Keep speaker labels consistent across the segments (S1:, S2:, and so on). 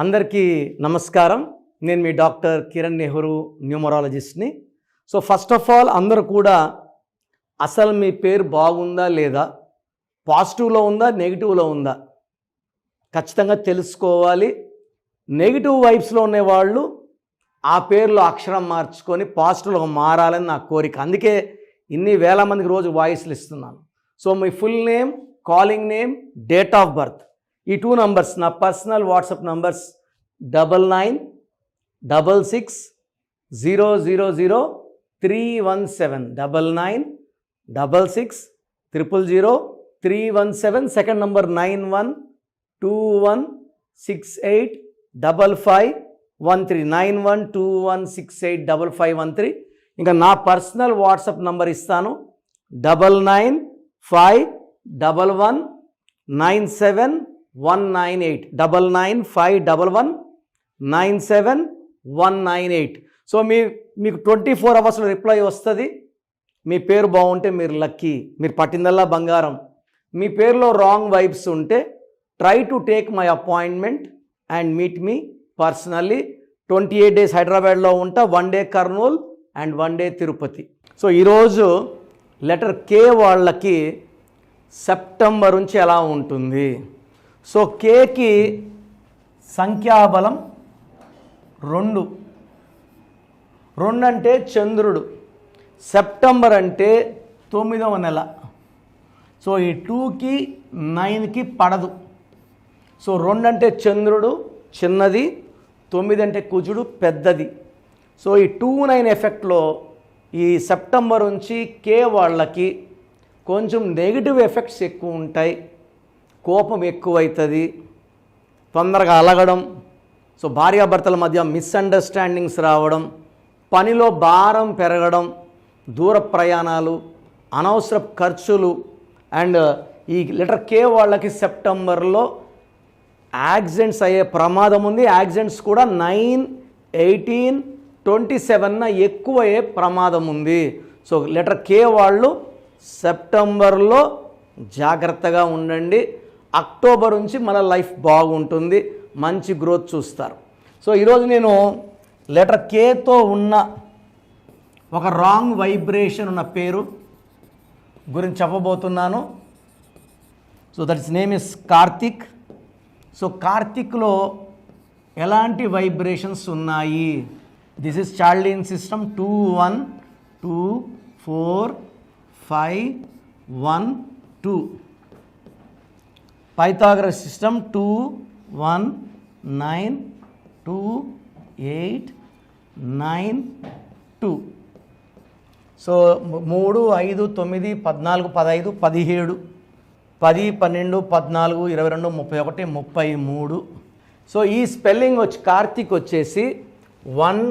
S1: అందరికీ నమస్కారం. నేను మీ డాక్టర్ కిరణ్ నెహ్రూ, న్యూమరాలజిస్ట్ని. సో ఫస్ట్ ఆఫ్ ఆల్ అందరూ కూడా అసలు మీ పేరు బాగుందా లేదా, పాజిటివ్లో ఉందా నెగిటివ్లో ఉందా ఖచ్చితంగా తెలుసుకోవాలి. నెగిటివ్ వైబ్స్లో ఉండేవాళ్ళు ఆ పేరులో అక్షరం మార్చుకొని పాజిటివ్లో మారాలని నా కోరిక. అందుకే ఇన్ని వేల మందికి రోజు వాయిస్లు ఇస్తున్నాను. So me full name, calling name, date of birth, ఈ 2 నంబర్స్ నా personal WhatsApp numbers 9966000317 9966000317. Second number 9121685513 9121685513. ఇంకా నా పర్సనల్ వాట్సాప్ నంబర్ ఇస్తాను 9951197198 9951197198. సో మీకు 24 అవర్స్లో రిప్లై వస్తుంది. మీ పేరు బాగుంటే మీరు లక్కీ, మీరు పట్టిందల్లా బంగారం. మీ పేరులో రాంగ్ వైబ్స్ ఉంటే try to take my appointment and meet me personally. 28 days హైదరాబాద్లో ఉంటా, 1 day Kurnool and 1 day Tirupati. So ఈరోజు లెటర్ కే వాళ్ళకి సెప్టెంబర్ నుంచి ఎలా ఉంటుంది. సో కేకి సంఖ్యాబలం 2 అంటే చంద్రుడు. సెప్టెంబర్ అంటే 9వ నెల. సో ఈ 2కి 9కి పడదు. సో 2 అంటే చంద్రుడు చిన్నది, 9 అంటే కుజుడు పెద్దది. సో ఈ 2-9 ఎఫెక్ట్లో ఈ సెప్టెంబర్ నుంచి కే వాళ్ళకి కొంచెం నెగిటివ్ ఎఫెక్ట్స్ ఎక్కువ ఉంటాయి. కోపం ఎక్కువవుతుంది, తొందరగా అలగడం, సో భార్యాభర్తల మధ్య మిస్అండర్స్టాండింగ్స్ రావడం, పనిలో భారం పెరగడం, దూర ప్రయాణాలు, అనవసర ఖర్చులు. అండ్ ఈ లెటర్ కే వాళ్ళకి సెప్టెంబర్లో యాక్సిడెంట్స్ అయ్యే ప్రమాదం ఉంది. యాక్సిడెంట్స్ కూడా 9, 18, 27 ఎక్కువ అయ్యే ప్రమాదం ఉంది. సో లెటర్ కే వాళ్ళు సెప్టెంబర్లో జాగ్రత్తగా ఉండండి. అక్టోబర్ నుంచి మన లైఫ్ బాగుంటుంది, మంచి గ్రోత్ చూస్తారు. సో ఈరోజు నేను లెటర్ కేతో ఉన్న ఒక రాంగ్ వైబ్రేషన్ ఉన్న పేరు గురించి చెప్పబోతున్నాను. So that is name is Karthik. So కార్తిక్లో ఎలాంటి వైబ్రేషన్స్ ఉన్నాయి. This is Chaldean system 2 1 2 4 5 1 2. Pythagoras system 2 1 9 2 8 9 2. So 3 5 9 14 15 17 10 12 14 22 31 33. So ఈ స్పెల్లింగ్ కార్తిక్ వచ్చేసి 1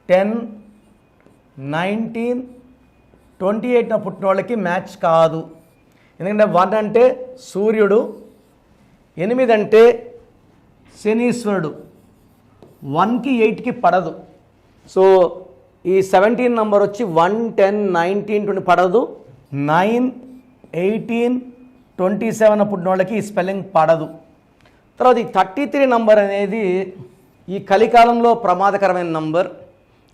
S1: 10 19 28 పుట్టిన వాళ్ళకి మ్యాచ్ కాదు. ఎందుకంటే 1 అంటే సూర్యుడు, 8 అంటే శనీశ్వరుడు, 1కి 8కి పడదు. సో ఈ 17 నంబర్ వచ్చి 1 10 19 20 పడదు. 9 18 27 పుట్టిన వాళ్ళకి ఈ స్పెల్లింగ్ పడదు. తర్వాత ఈ 33 నంబర్ అనేది ఈ కలికాలంలో ప్రమాదకరమైన నంబర్.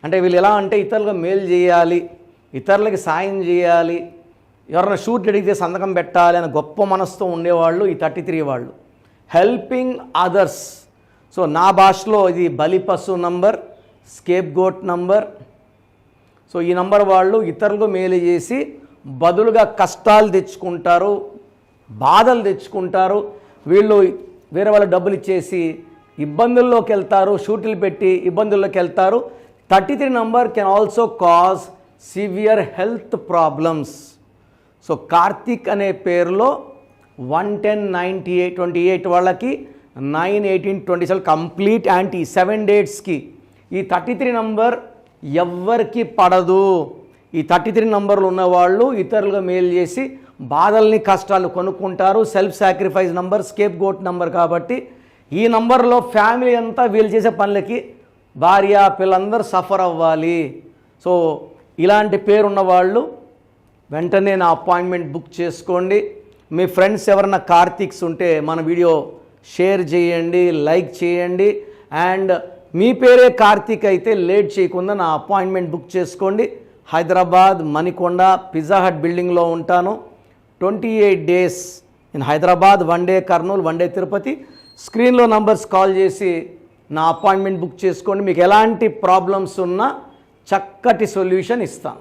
S1: అంటే వీళ్ళు ఎలా అంటే ఇతరులకు మేలు చేయాలి, ఇతరులకి సాయం చేయాలి, ఎవరైనా షూట్ అడిగితే సంతకం పెట్టాలి అని గొప్ప మనసుతో ఉండేవాళ్ళు ఈ 33 వాళ్ళు. Helping others. సో నా భాషలో ఇది బలిపశు number, scapegoat number. So ఈ నంబర్ వాళ్ళు ఇతరులకు మేలు చేసి బదులుగా కష్టాలు తెచ్చుకుంటారు, బాధలు తెచ్చుకుంటారు. వీళ్ళు వేరే వాళ్ళ డబ్బులు ఇచ్చేసి ఇబ్బందుల్లోకి వెళ్తారు, షూట్లు పెట్టి ఇబ్బందుల్లోకి వెళ్తారు. 33 number can also cause severe health problems. So Karthik అనే పేరులో 1 10 98 28 వాళ్ళకి 9 18 27 కంప్లీట్ యాంటీ 7 డేట్స్కి ఈ 33 నంబర్ ఎవ్వరికి పడదు. ఈ 33 నంబర్లు ఉన్నవాళ్ళు ఇతరులుగా మేలు చేసి బాధల్ని కష్టాలు కొనుక్కుంటారు. Self sacrifice number, scapegoat number. కాబట్టి ఈ నంబర్లో ఫ్యామిలీ అంతా వీళ్ళు చేసే పనులకి భార్య పిల్లలందరూ సఫర్ అవ్వాలి. సో ఇలాంటి పేరున్న వాళ్ళు వెంటనే నా అపాయింట్మెంట్ బుక్ చేసుకోండి. మీ ఫ్రెండ్స్ ఎవరన్నా కార్తిక్స్ ఉంటే మన వీడియో షేర్ చేయండి, లైక్ చేయండి. అండ్ మీ పేరే కార్తీక్ అయితే లేట్ చేయకుండా నా అపాయింట్మెంట్ బుక్ చేసుకోండి. హైదరాబాద్ మణికొండ పిజ్జా హట్ బిల్డింగ్లో ఉంటాను. 28 days in Hyderabad, 1 day Kurnool, 1 day Tirupati. స్క్రీన్లో నంబర్స్ కాల్ చేసి నా అపాయింట్మెంట్ బుక్ చేసుకోండి. మీకు ఎలాంటి ప్రాబ్లమ్స్ ఉన్నా చక్కటి సొల్యూషన్ ఇస్తాను.